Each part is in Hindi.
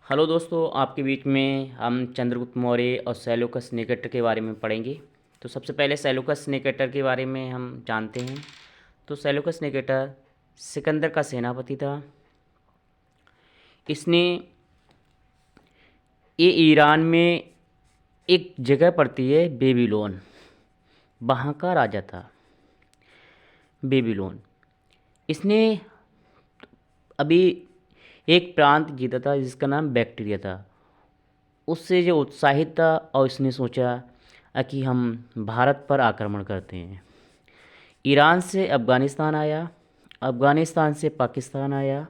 हेलो दोस्तों, आपके बीच में हम चंद्रगुप्त मौर्य और सेल्यूकस निकेटर के बारे में पढ़ेंगे। तो सबसे पहले सेल्यूकस निकेटर के बारे में हम जानते हैं। तो सेल्यूकस निकेटर सिकंदर का सेनापति था। इसने ये ईरान में एक जगह पड़ती है बेबीलोन, वहाँ का राजा था बेबीलोन। इसने अभी एक प्रांत जीता था जिसका नाम बैक्टीरिया था। उससे जो उत्साहित था और इसने सोचा कि हम भारत पर आक्रमण करते हैं। ईरान से अफ़गानिस्तान आया, अफ़गानिस्तान से पाकिस्तान आया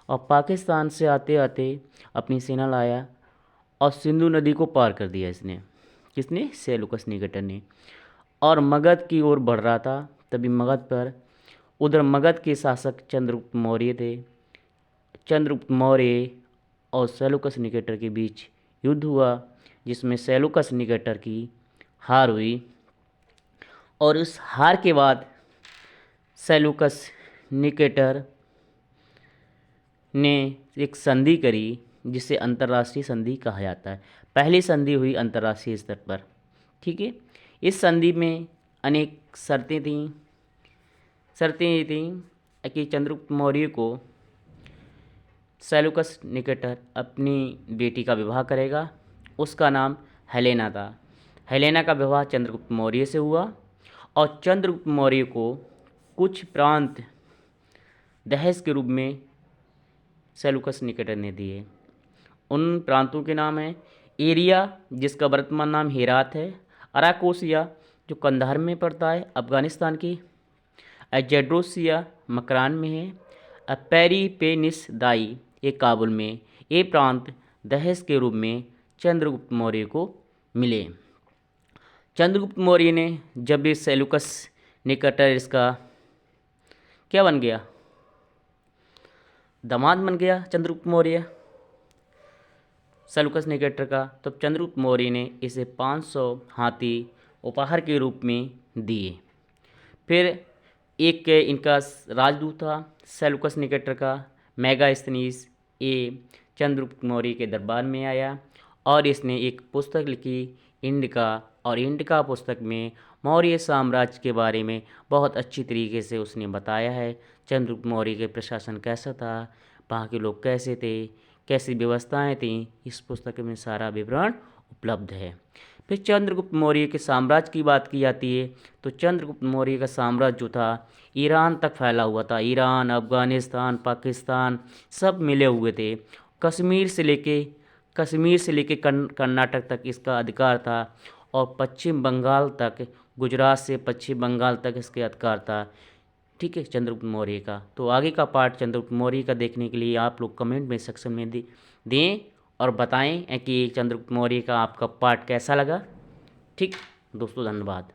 और पाकिस्तान से आते आते अपनी सेना लाया और सिंधु नदी को पार कर दिया इसने। किसने? सेल्यूकस निकेटर ने। और मगध की ओर बढ़ रहा था। तभी मगध पर उधर मगध के शासक चंद्रगुप्त मौर्य थे। चंद्रगुप्त मौर्य और सेल्यूकस निकेटर के बीच युद्ध हुआ, जिसमें सेल्यूकस निकेटर की हार हुई। और उस हार के बाद सेल्यूकस निकेटर ने एक संधि करी जिसे अंतर्राष्ट्रीय संधि कहा जाता है। पहली संधि हुई अंतर्राष्ट्रीय स्तर पर। ठीक है। इस संधि में अनेक शर्तें थीं। शर्तें ये थीं कि चंद्रगुप्त मौर्य को सेल्यूकस निकेटर अपनी बेटी का विवाह करेगा। उसका नाम हेलेना था। हेलेना का विवाह चंद्रगुप्त मौर्य से हुआ और चंद्रगुप्त मौर्य को कुछ प्रांत दहेज के रूप में सेल्यूकस निकेटर ने दिए। उन प्रांतों के नाम हैं एरिया, जिसका वर्तमान नाम हेरात है, अराकोसिया जो कंधार में पड़ता है अफ़गानिस्तान की, जेड्रोसिया मकरान में है, पेरिपेनिस दाई ये काबुल में। ये प्रांत दहेज के रूप में चंद्रगुप्त मौर्य को मिले। चंद्रगुप्त मौर्य ने जब ये सेल्यूकस निकेटर इसका क्या बन गया, दामाद बन गया चंद्रगुप्त मौर्य सेल्यूकस निकेटर का, तब चंद्रगुप्त मौर्य ने इसे 500 हाथी उपहार के रूप में दिए। फिर एक इनका राजदूत था सेल्यूकस निकेटर का, मेगास्थनीस, ये चंद्रगुप्त मौर्य के दरबार में आया और इसने एक पुस्तक लिखी इंडिका। और इंडिका पुस्तक में मौर्य साम्राज्य के बारे में बहुत अच्छी तरीके से उसने बताया है। चंद्रगुप्त मौर्य के प्रशासन कैसा था, वहाँ के लोग कैसे थे, कैसी व्यवस्थाएं थीं, इस पुस्तक में सारा विवरण उपलब्ध है। फिर चंद्रगुप्त मौर्य के साम्राज्य की बात की जाती है तो चंद्रगुप्त मौर्य का साम्राज्य जो था ईरान तक फैला हुआ था। ईरान, अफ़गानिस्तान, पाकिस्तान सब मिले हुए थे। कश्मीर से लेके कर्नाटक तक इसका अधिकार था और पश्चिम बंगाल तक, गुजरात से पश्चिम बंगाल तक इसके अधिकार था। ठीक है, चंद्रगुप्त मौर्य का। तो आगे का पार्ट चंद्रगुप्त मौर्य का देखने के लिए आप लोग कमेंट में सेक्शन में दें और बताएं कि चंद्रगुप्त मौर्य का आपका पार्ट कैसा लगा। ठीक दोस्तों, धन्यवाद।